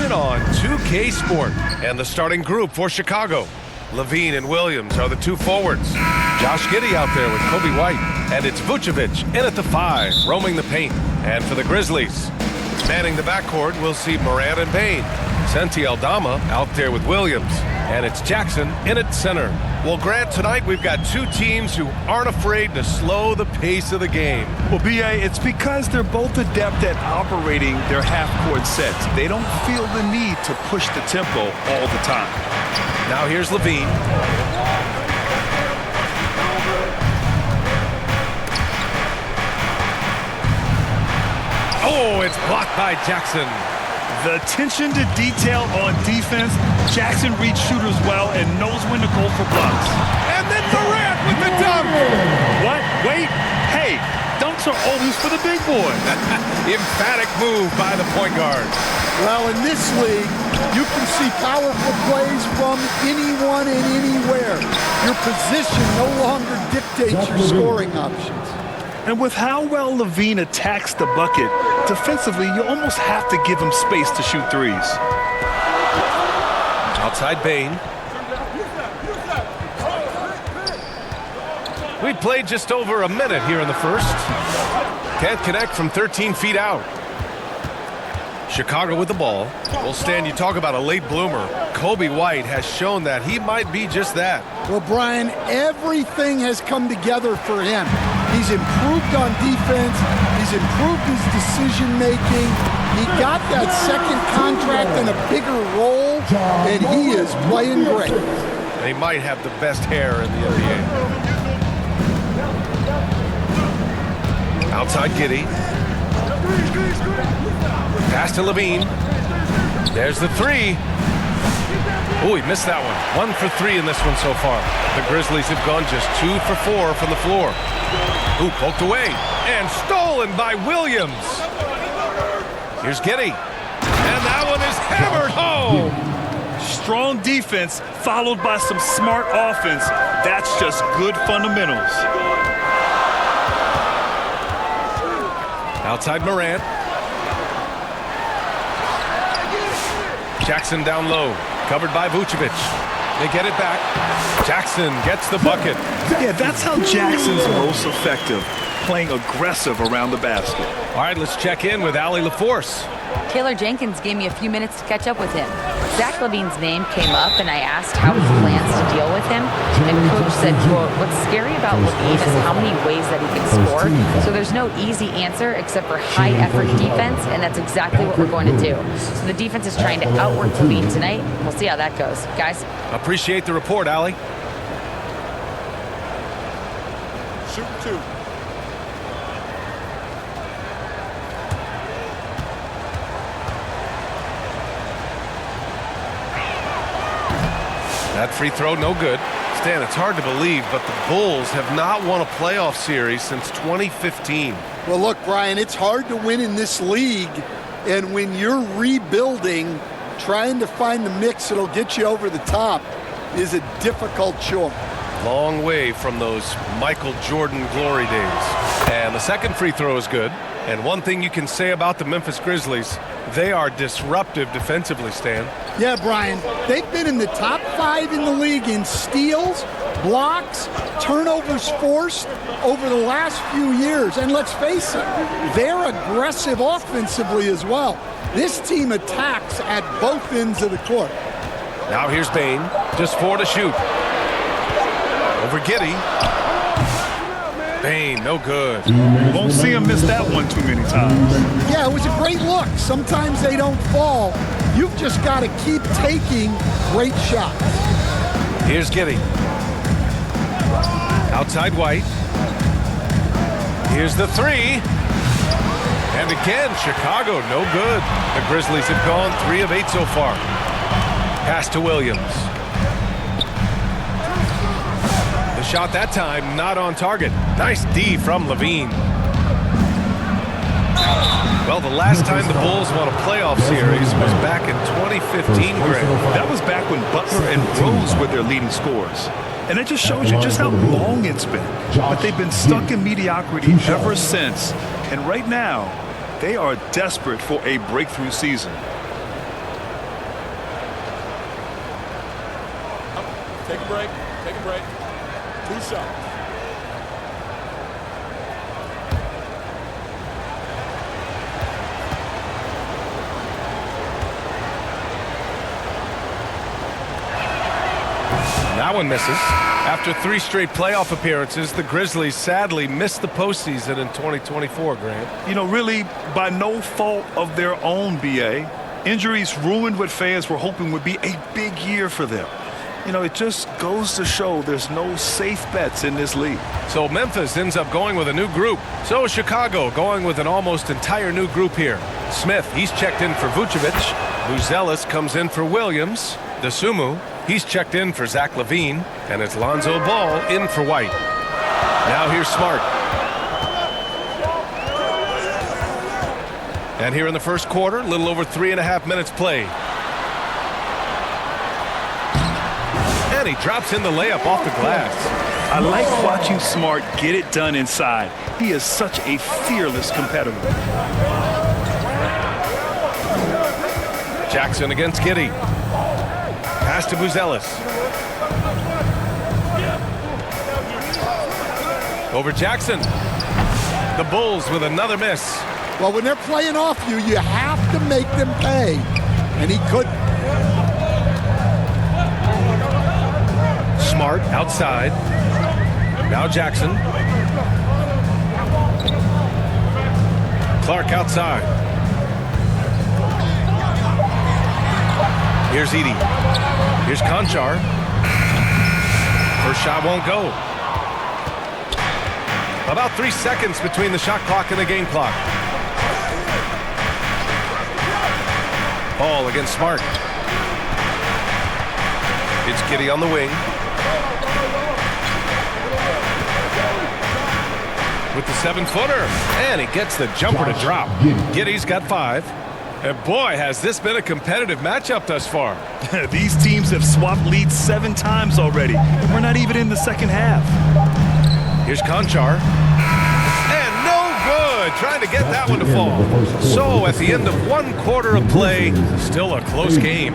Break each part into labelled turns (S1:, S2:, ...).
S1: action on 2K Sport. And the starting group for Chicago. Levine and Williams are the two forwards. Josh Giddey out there with Kobe White. And it's Vucevic in at the 5, roaming the paint. And for the Grizzlies, manning the backcourt, we'll see Morant and Bane. Santi Aldama out there with Williams. And it's Jackson in at center. Well, Grant, tonight we've got two teams who aren't afraid to slow the pace of the game.
S2: Well, B.A., it's because they're both adept at operating their half-court sets. They don't feel the need to push the tempo all the time.
S1: Now here's Levine. Oh, it's blocked by Jackson.
S2: The attention to detail on defense. Jackson reads shooters well and knows when to go for blocks.
S1: And then Morant with the dunk.
S2: What? Wait. Hey, dunks are always for the big boys.
S1: Emphatic move by the point guard.
S3: Well, in this league, you can see powerful plays from anyone and anywhere. Your position no longer dictates your scoring options.
S2: And with how well Levine attacks the bucket, defensively, you almost have to give him space to shoot threes.
S1: Outside Bane. We played just over a minute here in the first. Can't connect from 13 feet out. Chicago with the ball. Well, Stan, you talk about a late bloomer. Kobe White has shown that he might be just that.
S3: Well, Brian, everything has come together for him. He's improved on defense. He's improved his decision-making. He got that second contract and a bigger role, and he is playing great.
S1: And he might have the best hair in the NBA. Outside Giddey. Pass to Levine. There's the 3. Oh, he missed that one. 1 for 3 in this one so far. The Grizzlies have gone just 2 for 4 from the floor. Ooh, poked away and stolen by Williams. Here's Giddey. And that one is hammered home.
S2: Strong defense followed by some smart offense. That's just good fundamentals.
S1: Outside Morant. Jackson down low. Covered by Vucevic. They get it back. Jackson gets the bucket.
S2: Yeah, that's how Jackson's most effective, playing aggressive around the basket.
S1: All right, let's check in with Allie LaForce.
S4: Taylor Jenkins gave me a few minutes to catch up with him. Zach LaVine's name came up, and I asked how he plans to deal with him. And Coach said, quote, what's scary about LaVine is how many ways that he can score. So there's no easy answer except for high-effort defense, and that's exactly what we're going to do. So the defense is trying to outwork LaVine tonight. We'll see how that goes. Guys?
S1: Appreciate the report, Allie.
S3: Shoot 2.
S1: That free throw, no good. Stan, it's hard to believe, but the Bulls have not won a playoff series since 2015.
S3: Well, look, Brian, it's hard to win in this league, and when you're rebuilding, trying to find the mix that'll get you over the top is a difficult chore.
S1: Long way from those Michael Jordan glory days. And the second free throw is good. And one thing you can say about the Memphis Grizzlies, they are disruptive defensively, Stan.
S3: Yeah, Brian, they've been in the top 5 in the league in steals, blocks, turnovers forced over the last few years. And let's face it, they're aggressive offensively as well. This team attacks at both ends of the court.
S1: Now here's Bane, just 4 to shoot. Over Giddey. Bane, no good.
S2: Won't see him miss that one too many times.
S3: Yeah, it was a great look. Sometimes they don't fall. You've just got to keep taking great shots.
S1: Here's Giddey. Outside White. Here's the 3. And again, Chicago, no good. The Grizzlies have gone 3 of 8 so far. Pass to Williams. The shot that time, not on target. Nice D from Levine. Well, the last time the Bulls won a playoff series was back in 2015, Greg.
S2: That was back when Butler and Rose were their leading scorers. And it just shows you just how long it's been. But they've been stuck in mediocrity ever since. And right now, they are desperate for a breakthrough season.
S5: Take a break. Take a break. 2 shots.
S1: That one misses. After 3 straight playoff appearances, the Grizzlies sadly missed the postseason in 2024, Grant.
S2: You know, really, by no fault of their own, B.A., injuries ruined what fans were hoping would be a big year for them. You know, it just goes to show there's no safe bets in this league.
S1: So Memphis ends up going with a new group. So is Chicago going with an almost entire new group here. Smith, he's checked in for Vucevic. Buzelis comes in for Williams. Dosunmu, he's checked in for Zach LaVine. And it's Lonzo Ball in for White. Now here's Smart. And here in the first quarter, a little over 3.5 minutes played. And he drops in the layup off the glass.
S2: I like watching Smart get it done inside. He is such a fearless competitor.
S1: Jackson against Giddey. Pass to Buzelis. Over Jackson. The Bulls with another miss.
S3: Well, when they're playing off you, you have to make them pay. And he couldn't.
S1: Smart outside. Now Jackson. Clark outside. Here's Edey. Here's Conchar. First shot won't go. About 3 seconds between the shot clock and the game clock. Ball against Smart. It's Giddey on the wing. With the 7-footer. And he gets the jumper to drop. Giddey's got 5. And boy, has this been a competitive matchup thus far.
S2: These teams have swapped leads 7 times already. And we're not even in the second half.
S1: Here's Conchar. And no good. Trying to get that one to fall. So at the end of 1 quarter of play, still a close game.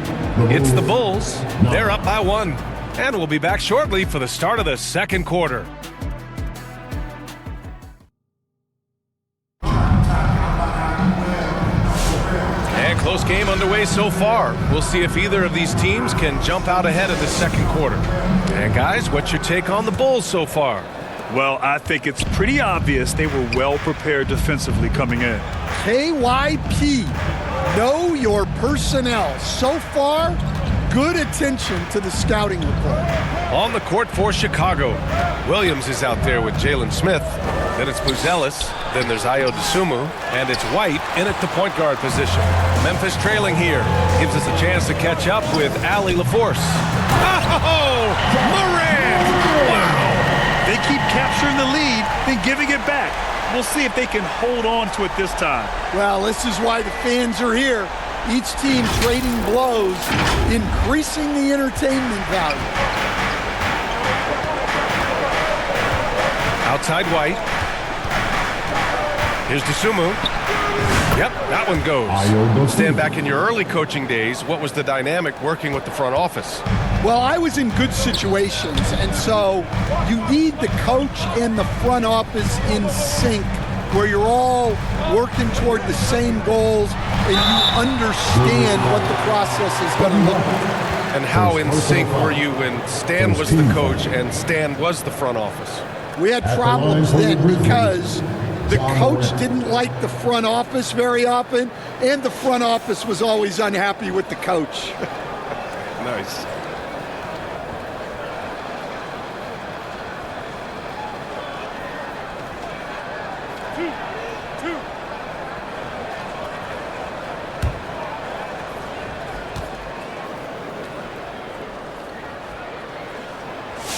S1: It's the Bulls. They're up by 1. And we'll be back shortly for the start of the second quarter. Close game underway so far. We'll see if either of these teams can jump out ahead of the second quarter. And guys, what's your take on the Bulls so far?
S2: Well, I think it's pretty obvious they were well prepared defensively coming in.
S3: KYP, know your personnel. So far, good attention to the scouting report.
S1: On the court for Chicago, Williams is out there with Jalen Smith. Then it's Buzelis. Then there's Ayo Dosunmu. And it's White in at the point guard position. Memphis trailing here. Gives us a chance to catch up with Allie LaForce. Oh, Morant! Wow!
S2: They keep capturing the lead, then giving it back. We'll see if they can hold on to it this time.
S3: Well, this is why the fans are here. Each team trading blows, increasing the entertainment value.
S1: Outside White. Here's Dosunmu. Yep, that one goes. Stand back in your early coaching days. What was the dynamic working with the front office?
S3: Well, I was in good situations, and so you need the coach and the front office in sync, where you're all working toward the same goals and you understand what the process is going to look like.
S1: And how in sync were you when Stan was the coach and Stan was the front office?
S3: We had problems then because the coach didn't like the front office very often, and the front office was always unhappy with the coach.
S1: Nice.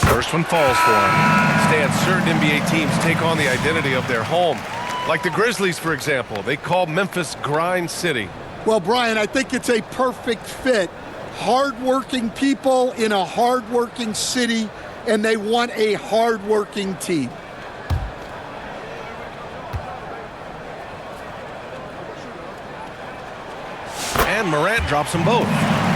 S1: First one falls for him. Stan, certain NBA teams take on the identity of their home. Like the Grizzlies, for example. They call Memphis Grind City.
S3: Well, Brian, I think it's a perfect fit. Hard-working people in a hard-working city, and they want a hard-working team.
S1: And Morant drops them both.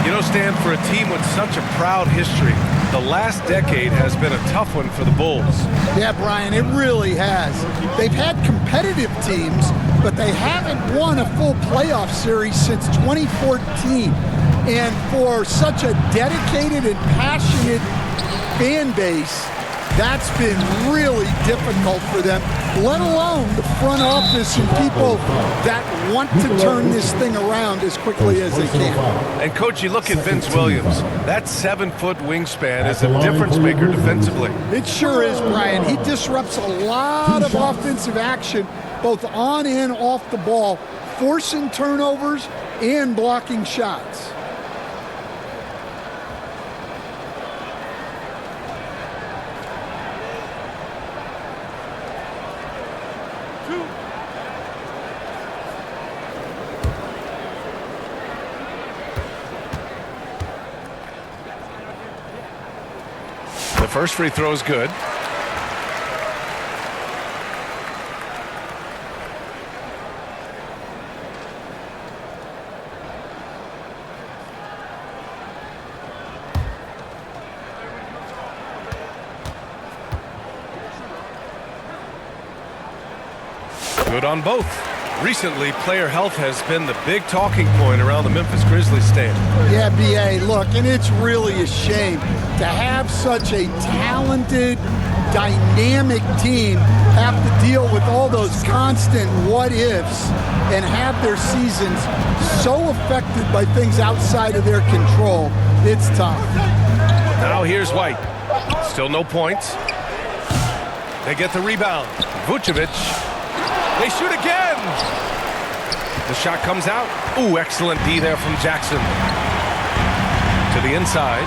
S1: You know, Stan, for a team with such a proud history, the last decade has been a tough one for the Bulls.
S3: Yeah, Brian, it really has. They've had competitive teams, but they haven't won a full playoff series since 2014. And for such a dedicated and passionate fan base, that's been really difficult for them, let alone the front office and people that want to turn this thing around as quickly as they can.
S1: And, Coach, you look at Vince Williams. That 7-foot wingspan is a difference maker defensively.
S3: It sure is, Brian. He disrupts a lot of offensive action, both on and off the ball, forcing turnovers and blocking shots.
S1: The first free throw is good. Good on both. Recently, player health has been the big talking point around the Memphis Grizzlies stand.
S3: Yeah, B.A., look, and it's really a shame to have such a talented, dynamic team have to deal with all those constant what-ifs and have their seasons so affected by things outside of their control. It's tough.
S1: Now here's White. Still no points. They get the rebound. Vucevic. They shoot again. The shot comes out. Ooh, excellent D there from Jackson. To the inside.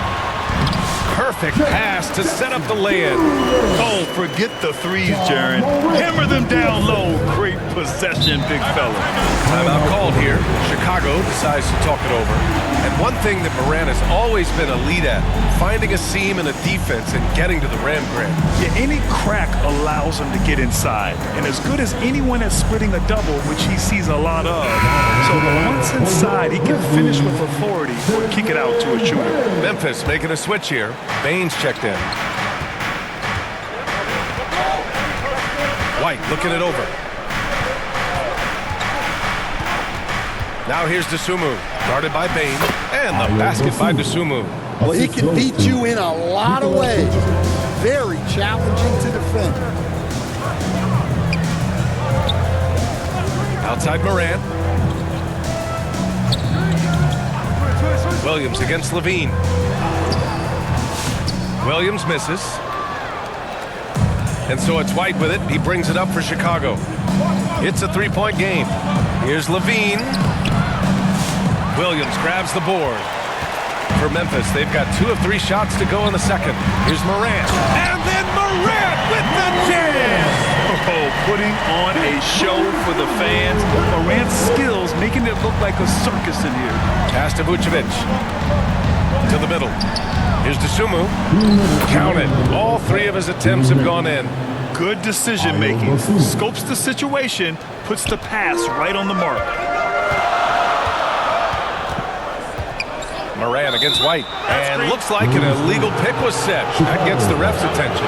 S1: Perfect pass to set up the lay-in.
S2: Oh, forget the threes, Jaron. Hammer them down low. Great possession, big fella.
S1: Timeout called here. Chicago decides to talk it over. And one thing that Morant has always been a lead at, finding a seam in a defense and getting to the rim, Grant.
S2: Yeah, any crack allows him to get inside. And as good as anyone at splitting a double, which he sees a lot of. So once inside, he can finish with authority or kick it out to a shooter.
S1: Memphis making a switch here. Baines checked in. White looking it over. Now here's Dosunmu, guarded by Baines, and the basket by Dosunmu.
S3: Well, he can beat you in a lot of ways. Very challenging to defend.
S1: Outside Morant. Williams against Levine. Williams misses. And so it's White with it. He brings it up for Chicago. It's a three-point game. Here's Levine. Williams grabs the board. For Memphis, they've got 2 of 3 shots to go in the second. Here's Morant. And then Morant with the jam!
S2: Oh, putting on a show for the fans. Morant's skills making it look like a circus in here.
S1: Pass to Vucevic. To the middle. Here's Dosunmu. Count it. All 3 of his attempts have gone in.
S2: Good decision making. Scopes the situation, puts the pass right on the mark.
S1: Morant against White. And looks like an illegal pick was set. That gets the ref's attention.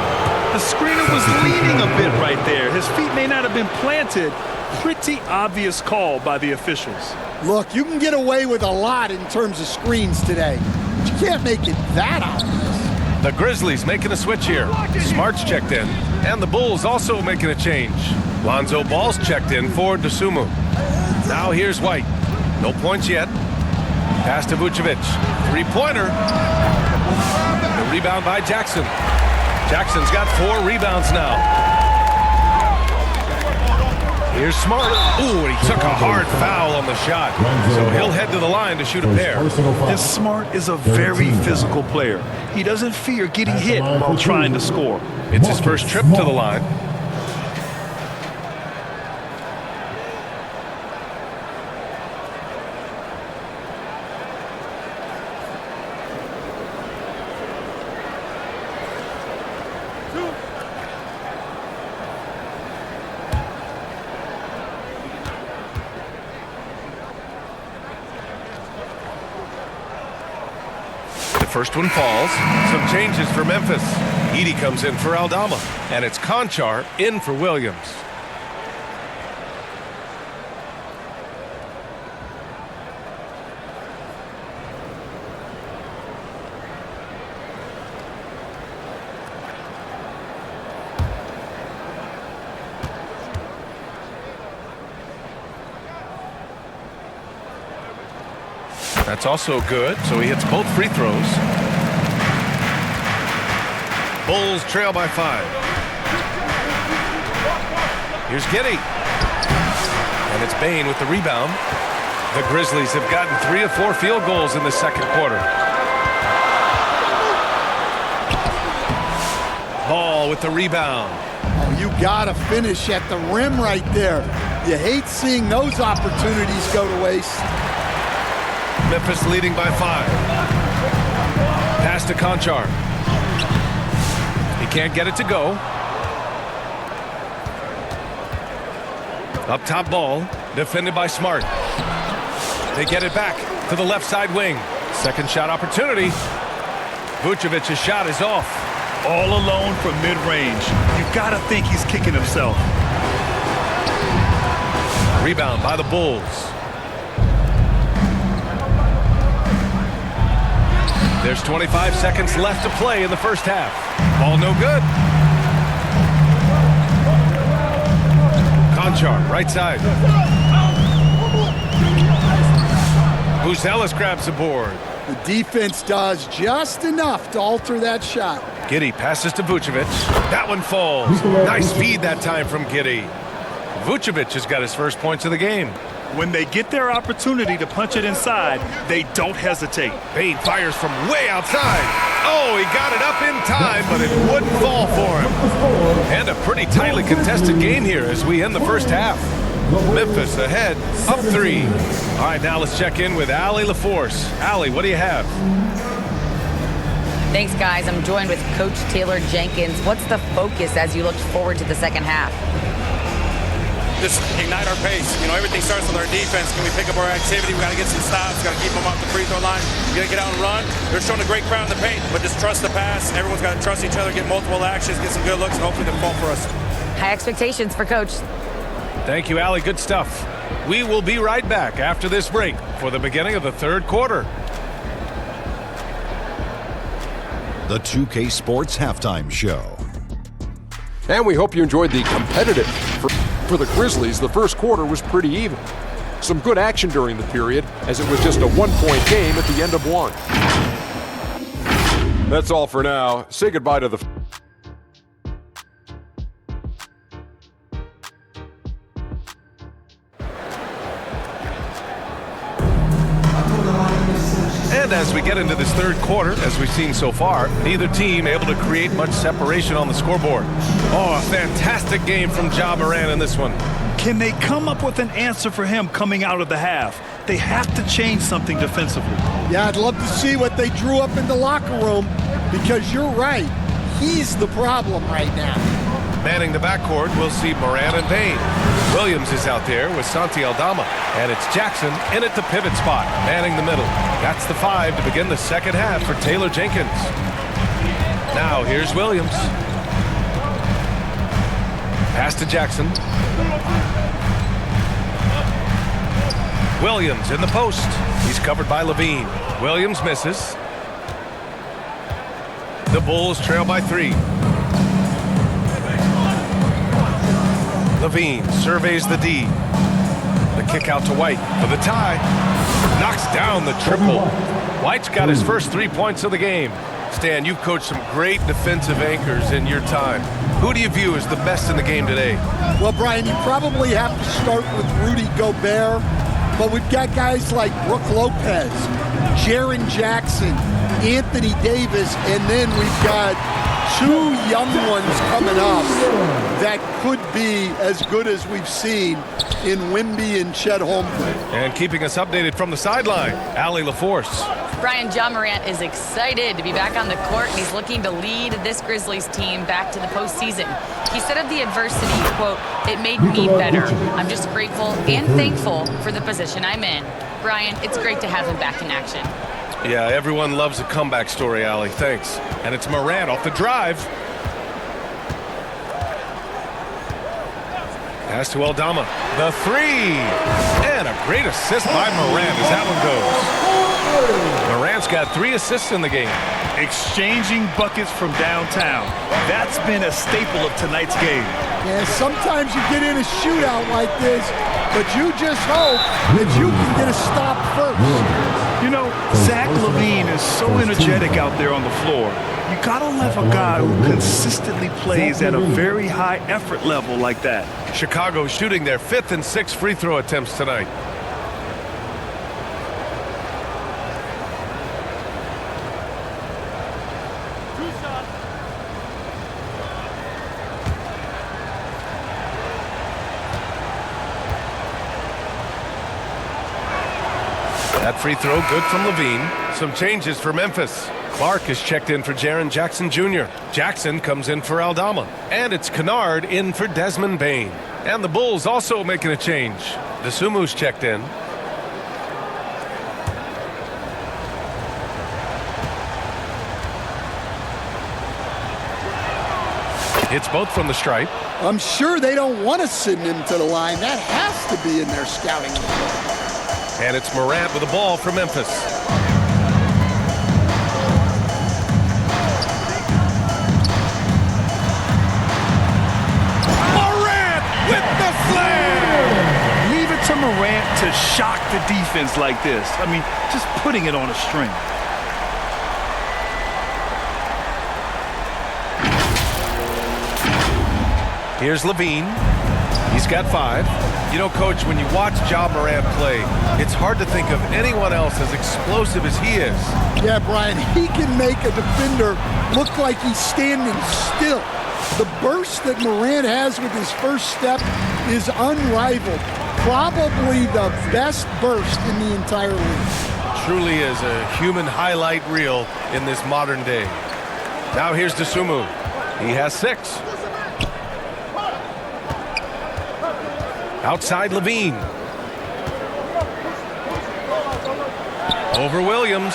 S2: The screener was leaning a bit right there. His feet may not have been planted. Pretty obvious call by the officials.
S3: Look, you can get away with a lot in terms of screens today, but you can't make it that obvious.
S1: The Grizzlies making a switch here. Smart's checked in. And the Bulls also making a change. Lonzo Ball's checked in for Dosunmu. Now here's White. No points yet. Pass to Vucevic. Three-pointer. The rebound by Jackson. Jackson's got 4 rebounds now. Here's Smart. Ooh, and he took a hard foul on the shot. So he'll head to the line to shoot a pair.
S2: And Smart is a very physical player. He doesn't fear getting hit while trying to score.
S1: It's his first trip to the line. first one falls. Some changes for Memphis. Edey comes in for Aldama. And it's Conchar in for Williams. That's also good, so he hits both free throws. Bulls trail by 5. Here's Giddey. And it's Bane with the rebound. The Grizzlies have gotten 3 of 4 field goals in the second quarter. Ball with the rebound.
S3: Oh, you gotta finish at the rim right there. You hate seeing those opportunities go to waste.
S1: Memphis leading by 5. Pass to Conchar. He can't get it to go. Up top ball, defended by Smart. They get it back to the left side wing. Second shot opportunity. Vucevic's shot is off.
S2: All alone from mid-range. You gotta think he's kicking himself.
S1: Rebound by the Bulls. There's 25 seconds left to play in the first half. Ball no good. Conchar, right side. Buzelis grabs the board.
S3: The defense does just enough to alter that shot.
S1: Giddey passes to Vucevic. That one falls. Nice feed that time from Giddey. Vucevic has got his first points of the game.
S2: When they get their opportunity to punch it inside, they don't hesitate.
S1: Bane fires from way outside. Oh, he got it up in time, but it wouldn't fall for him. And a pretty tightly contested game here as we end the first half. Memphis ahead, up 3. All right, now let's check in with Allie LaForce. Allie, what do you have?
S4: Thanks, guys. I'm joined with Coach Taylor Jenkins. What's the focus as you look forward to the second half?
S6: Just ignite our pace. You know, everything starts with our defense. Can we pick up our activity? We got to get some stops. Got to keep them off the free throw line. We got to get out and run. They're showing a great crowd in the paint, but just trust the pass. Everyone's got to trust each other, get multiple actions, get some good looks, and hopefully they'll fall for us.
S4: High expectations for Coach.
S1: Thank you, Allie. Good stuff. We will be right back after this break for the beginning of the third quarter.
S7: The 2K Sports Halftime Show.
S5: And we hope you enjoyed the competitive. For the Grizzlies, the first quarter was pretty even. Some good action during the period, as it was just a one-point game at the end of one. That's all for now. Say goodbye to the...
S1: And as we get into this third quarter, as we've seen so far, neither team able to create much separation on the scoreboard. Oh, a fantastic game from Ja Morant in this one.
S2: Can they come up with an answer for him coming out of the half? They have to change something defensively.
S3: Yeah, I'd love to see what they drew up in the locker room, because you're right. He's the problem right now.
S1: Manning the backcourt, we'll see Morant and Bane. Williams is out there with Santi Aldama. And it's Jackson in at the pivot spot, manning the middle. That's the 5 to begin the second half for Taylor Jenkins. Now here's Williams. Pass to Jackson. Williams in the post. He's covered by Levine. Williams misses. The Bulls trail by 3. Levine surveys the D. The kick out to White for the tie. Knocks down the triple. White's got his first 3 points of the game. Stan, you've coached some great defensive anchors in your time. Who do you view as the best in the game today?
S3: Well, Brian, you probably have to start with Rudy Gobert, but we've got guys like Brook Lopez, Jaren Jackson, Anthony Davis, and then we've got 2 young ones coming up that could be as good as we've seen in Wemby and Chet Holmgren.
S1: And keeping us updated from the sideline, Allie LaForce.
S4: Brian, Ja Morant is excited to be back on the court, and he's looking to lead this Grizzlies team back to the postseason. He said of the adversity, quote, "It made me better. I'm just grateful and thankful for the position I'm in." Brian, it's great to have him back in action.
S1: Yeah, everyone loves a comeback story, Allie. Thanks. And it's Morant off the drive. Pass to Aldama. The three. And a great assist by Morant as that one goes. Morant's got 3 assists in the game.
S2: Exchanging buckets from downtown. That's been a staple of tonight's game.
S3: Yeah, sometimes you get in a shootout like this, but you just hope that you can get a stop first.
S2: You know, Zach LaVine is so energetic out there on the floor. You gotta love a guy who consistently plays at a very high effort level like that.
S1: Chicago shooting their 5th and 6th free throw attempts tonight. That free throw good from Levine. Some changes for Memphis. Clark is checked in for Jaren Jackson Jr. Jackson comes in for Aldama. And it's Kennard in for Desmond Bane. And the Bulls also making a change. Desumu's checked in. Hits both from the stripe.
S3: I'm sure they don't want to send him to the line. That has to be in their scouting report.
S1: And it's Morant with the ball for Memphis. Morant with the slam!
S2: Leave it to Morant to shock the defense like this. I mean, just putting it on a string.
S1: Here's Levine. He's got 5. You know, Coach, when you watch Ja Morant play, it's hard to think of anyone else as explosive as he is.
S3: Yeah, Brian, he can make a defender look like he's standing still. The burst that Morant has with his first step is unrivaled. Probably the best burst in the entire league.
S1: Truly is a human highlight reel in this modern day. Now here's Desumu. He has 6. Outside Levine. Over Williams.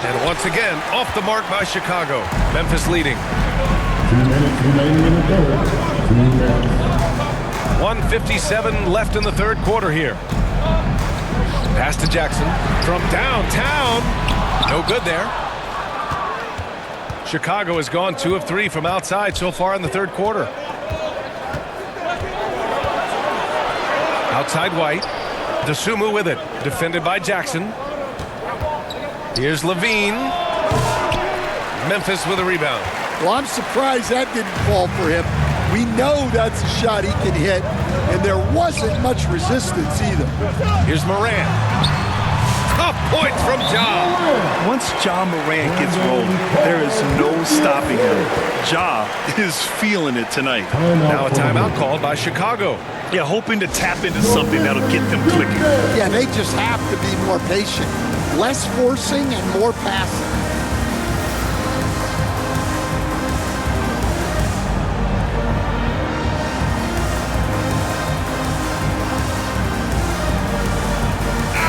S1: And once again, off the mark by Chicago. Memphis leading.
S8: 2 minutes remaining in the third. 2 minutes.
S1: 1:57 left in the third quarter here. Pass to Jackson from downtown. No good there. Chicago has gone 2 of 3 from outside so far in the third quarter. Outside White. Desumu with it. Defended by Jackson. Here's Levine. Memphis with a rebound.
S3: Well, I'm surprised that didn't fall for him. We know that's a shot he can hit, and there wasn't much resistance either.
S1: Here's Morant. Tough points from Ja.
S2: Once Ja Morant gets rolling, there is no stopping him. Ja is feeling it tonight.
S1: Now a timeout called by Chicago.
S2: Yeah, hoping to tap into something that'll get them clicking.
S3: Yeah, they just have to be more patient. Less forcing and more passing.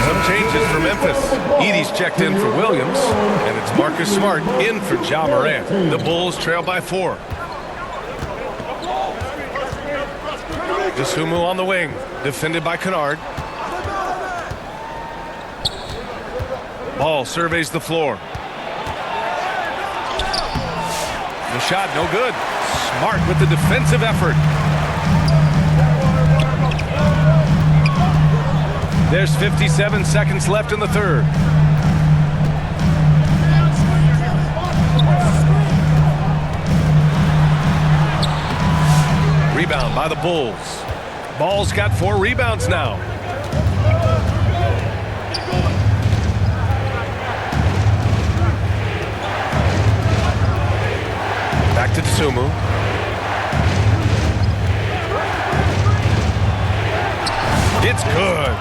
S1: Some changes for Memphis. Edey's checked in for Williams, and it's Marcus Smart in for Ja Morant. The Bulls trail by 4. Desumu on the wing, defended by Kennard. Ball surveys the floor. The shot no good. Smart with the defensive effort. There's 57 seconds left in the third. Rebound by the Bulls. Ball's got 4 rebounds now. Back to Desumu. It's good.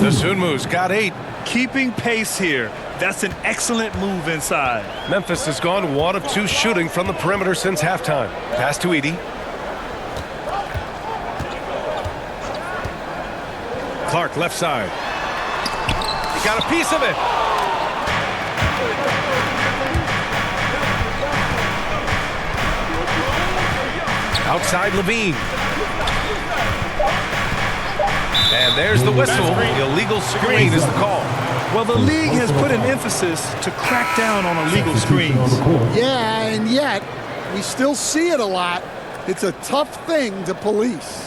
S1: Desumu's got 8.
S2: Keeping pace here. That's an excellent move inside.
S1: Memphis has gone 1 of 2 shooting from the perimeter since halftime. Pass to Edey. Clark left side. He got a piece of it. Outside Levine. And there's the whistle. Illegal screen is the call.
S2: Well, the league has put an emphasis to crack down on illegal screens.
S3: Yeah, and yet we still see it a lot. It's a tough thing to police.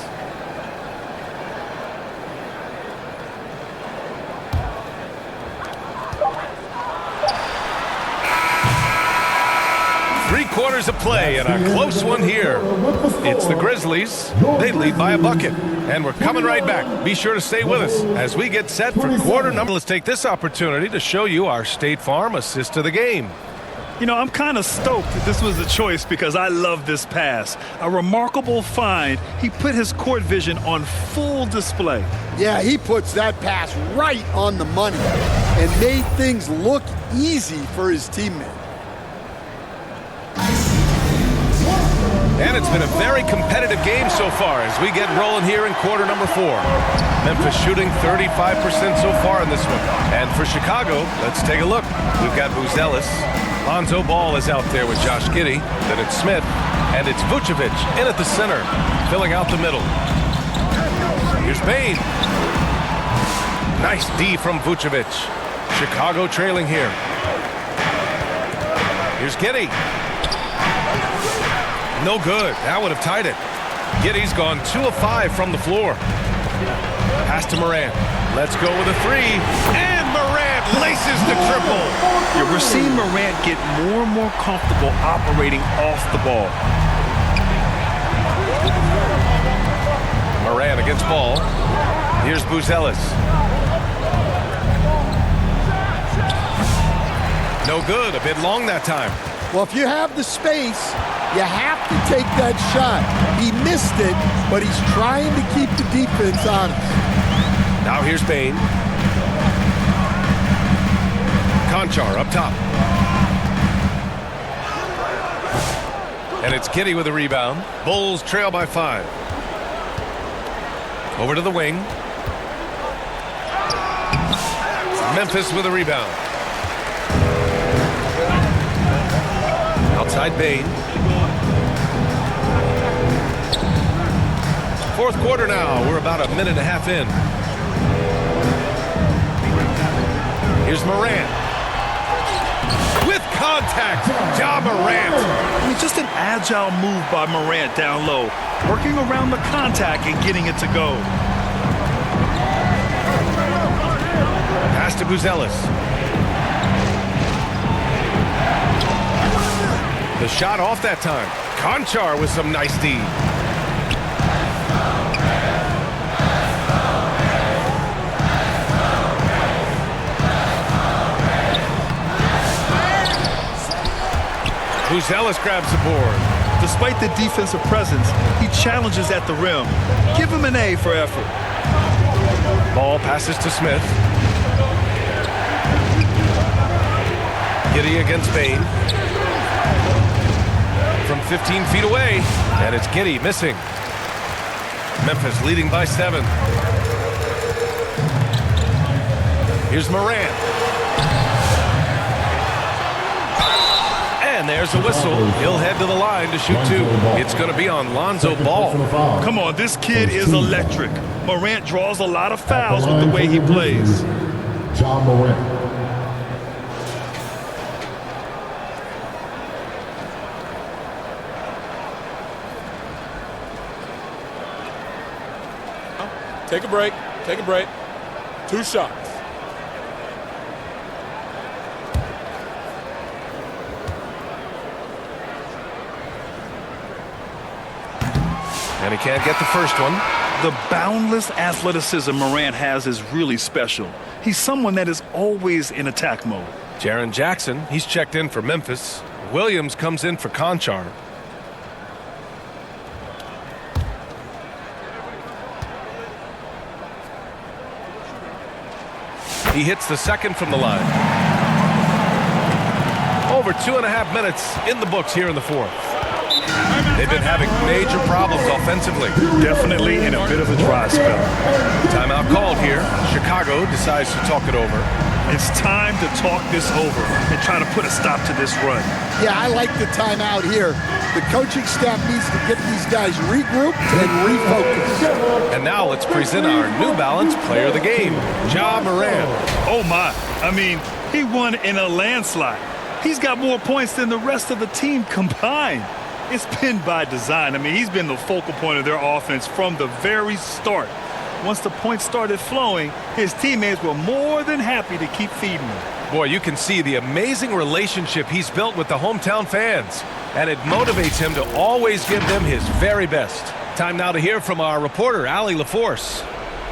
S1: Three-quarters of play and a close one here. It's the Grizzlies. They lead by a bucket. And we're coming right back. Be sure to stay with us as we get set for quarter number. Let's take this opportunity to show you our State Farm assist to the game.
S2: You know, I'm kind of stoked that this was a choice because I love this pass. A remarkable find. He put his court vision on full display.
S3: Yeah, he puts that pass right on the money and made things look easy for his teammate.
S1: And it's been a very competitive game so far as we get rolling here in quarter number 4. Memphis shooting 35% so far in this one. And for Chicago, let's take a look. We've got Buzelis. Lonzo Ball is out there with Josh Giddey. Then it's Smith. And it's Vucevic in at the center, filling out the middle. Here's Bain. Nice D from Vucevic. Chicago trailing here. Here's Giddey. No good. That would have tied it. Giddey's gone 2 of 5 from the floor. Pass to Morant. Let's go with a 3. And Morant laces the triple.
S2: Yeah, we're seeing Morant get more and more comfortable operating off the ball.
S1: Morant against Ball. Here's Buzelis. No good. A bit long that time.
S3: Well, if you have the space, you have to take that shot. He missed it, but he's trying to keep the defense honest.
S1: Now here's Bain. Conchar up top. And it's Giddey with a rebound. Bulls trail by 5. Over to the wing. Memphis with a rebound. Outside Bain. Fourth quarter now. We're about a minute and a half in. Here's Morant. With contact, Ja Morant.
S2: I mean, just an agile move by Morant down low, working around the contact and getting it to go.
S1: Pass to Buzelis. The shot off that time. Conchar with some nice D. Buzelis grabs the board.
S2: Despite the defensive presence, he challenges at the rim. Give him an A for effort.
S1: Ball passes to Smith. Giddey against Bain. From 15 feet away, and it's Giddey missing. Memphis leading by 7. Here's Morant. And there's the whistle. He'll head to the line to shoot 2. It's going to be on Lonzo Ball.
S2: Come on, this kid is electric. Morant draws a lot of fouls with the way he plays.
S8: Ja Morant.
S5: Take a break. Take a break. 2 shots.
S1: And he can't get the first one.
S2: The boundless athleticism Morant has is really special. He's someone that is always in attack mode.
S1: Jaren Jackson, he's checked in for Memphis. Williams comes in for Conchar. He hits the second from the line. Over 2.5 minutes in the books here in the 4th. They've been having major problems offensively.
S2: Definitely in a bit of a dry spell.
S1: Timeout called here. Chicago decides to talk it over.
S2: It's time to talk this over and try to put a stop to this run.
S3: Yeah, I like the timeout here. The coaching staff needs to get these guys regrouped and refocused.
S1: And now let's present our New Balance Player of the Game, Ja Morant.
S2: Oh my, I mean, he won in a landslide. He's got more points than the rest of the team combined. It's been by design. I mean, he's been the focal point of their offense from the very start. Once the points started flowing, his teammates were more than happy to keep feeding him.
S1: Boy, you can see the amazing relationship he's built with the hometown fans, and it motivates him to always give them his very best. Time now to hear from our reporter, Allie LaForce.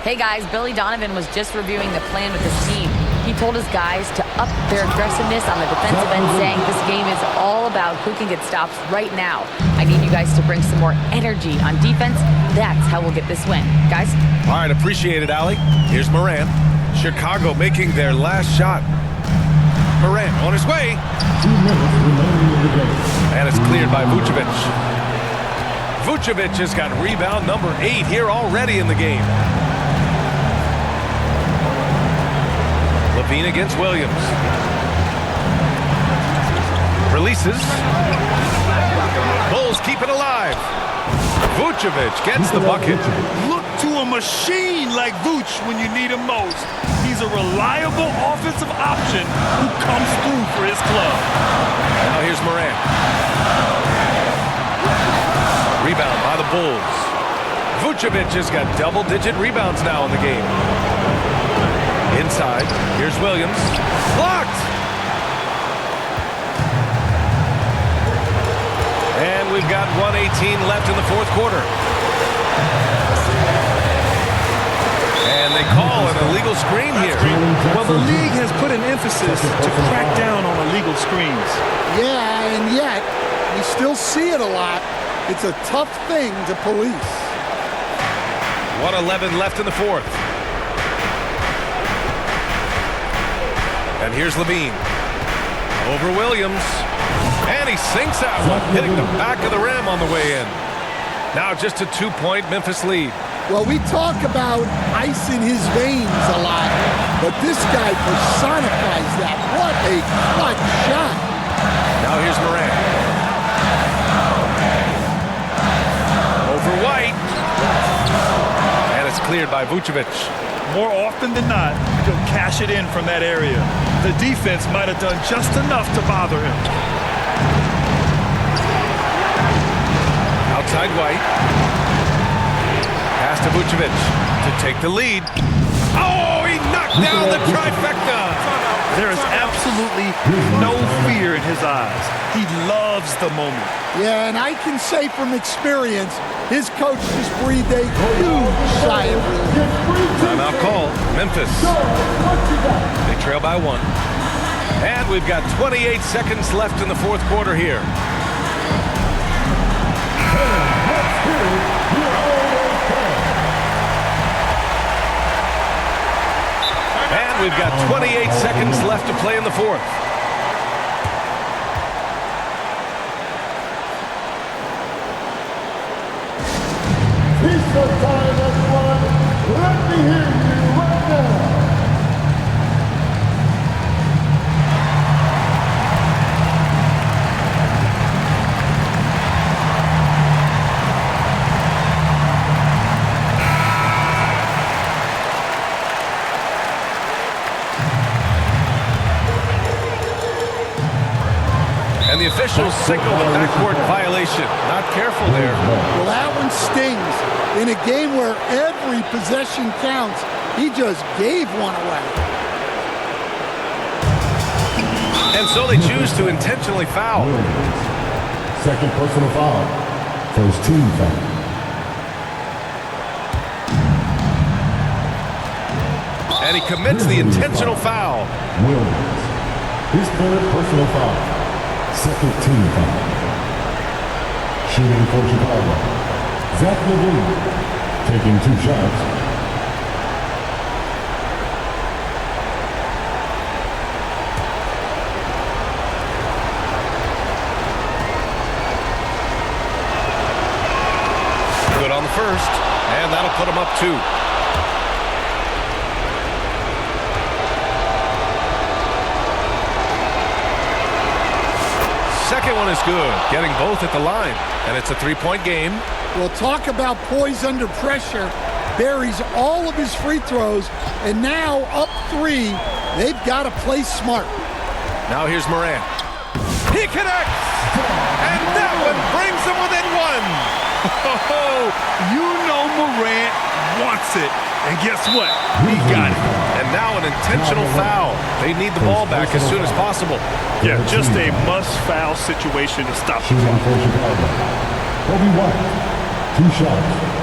S4: Hey guys, Billy Donovan was just reviewing the plan with his team. He told his guys to up their aggressiveness on the defensive end, saying this game is all about who can get stops right now. I need you guys to bring some more energy on defense. That's how we'll get this win. Guys?
S1: All right, appreciate it, Allie. Here's Morant. Chicago making their last shot. Morant on his way.
S8: 2 minutes remaining in the game.
S1: And it's cleared by Vucevic. Vucevic has got rebound number 8 here already in the game. Levine against Williams. Releases. Bulls keep it alive. Vucevic gets the bucket.
S2: Look to a machine like Vooch when you need him most. He's a reliable offensive option who comes through for his club.
S1: Now here's Morant. Rebound by the Bulls. Vucevic has got double-digit rebounds now in the game. Inside, here's Williams. Blocked! And we've got 1:18 left in the fourth quarter. And they call an illegal screen here.
S2: Well, the league has put an emphasis to crack down on illegal screens.
S3: Yeah, and yet, we still see it a lot. It's a tough thing to police.
S1: 1:11 left in the fourth. And here's Levine. Over Williams. And he sinks that one, hitting the back of the rim on the way in. Now just a 2-point Memphis lead.
S3: Well, we talk about ice in his veins a lot, but this guy personifies that. What a clutch shot.
S1: Now here's Morant. Over White. And it's cleared by Vucevic.
S2: More often than not, he'll cash it in from that area. The defense might have done just enough to bother him.
S1: Outside White. Pass to Vucevic to take the lead. Oh, he knocked down the trifecta.
S2: There is absolutely no fear in his eyes. He loves the moment.
S3: Yeah, and I can say from experience, his coach just breathed a huge sigh of relief.
S1: Timeout call, Memphis. They trail by 1. And we've got 28 seconds left in the fourth quarter here. And we've got 28 seconds left to play in the fourth.
S8: Pizza time, everyone. Let me hear you right now.
S1: And the officials signal the backcourt violation. Not careful there.
S3: Well, that one stings. In a game where every possession counts, he just gave one away.
S1: And so they choose to intentionally foul.
S8: Second personal foul. First team foul.
S1: And he commits the intentional foul.
S8: Williams. His third personal foul. Second team foul. Shooting for Chicago. Zach Levine. Taking 2 shots.
S1: Good on the first. And that'll put him up 2. second one is good, getting both at the line. And it's a three-point game.
S3: We'll talk about poise under pressure. Buries all of his free throws, and now up 3. They've got to play smart.
S1: Now here's Morant. He connects! And that one brings them within 1.
S2: You know Morant wants it. And guess what? He got it.
S1: And now an intentional foul. They need the ball back as soon as possible.
S2: Yeah, just a must-foul situation to stop the
S8: Shooting
S2: clock.
S8: for Chicago. Kobe White. 2 shots.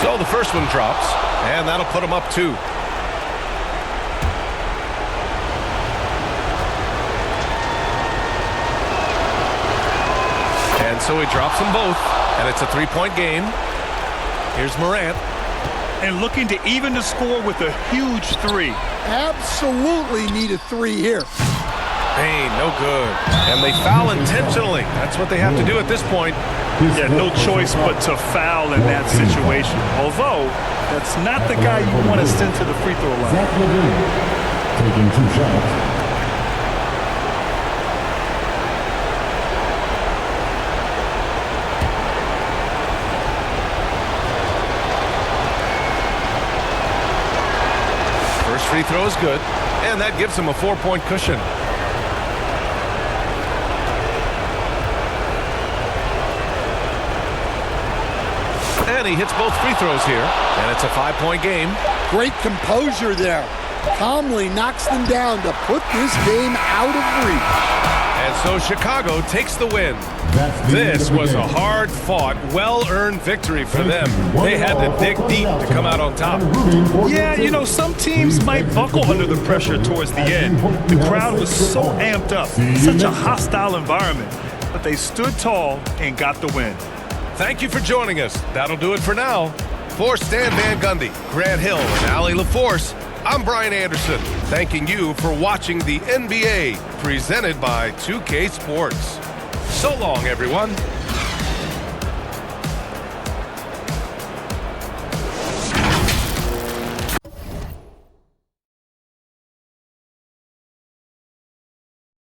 S1: So the first one drops, and that'll put them up 2. And so he drops them both, and it's a three-point game. Here's Morant.
S2: And looking to even the score with a huge 3.
S3: Absolutely need a 3 here.
S1: Payne, no good. And they foul intentionally. That's what they have to do at this point.
S2: Yeah, no choice but to foul in that situation. Although, that's not the guy you want to send to the free throw line.
S8: Zach LaVine. Taking 2 shots.
S1: First free throw is good, and that gives him a 4-point cushion. And he hits both free throws here, and it's a 5-point game.
S3: Great composure there. Calmly knocks them down to put this game out of reach.
S1: And so Chicago takes the win. This was a hard-fought, well-earned victory for them. They had to dig deep to come out on top.
S2: Yeah, you know, some teams might buckle under the pressure towards the end. The crowd was so amped up, such a hostile environment. But they stood tall and got the win.
S1: Thank you for joining us. That'll do it for now. For Stan Van Gundy, Grant Hill, and Allie LaForce, I'm Brian Anderson, thanking you for watching the NBA presented by 2K Sports. So long, everyone.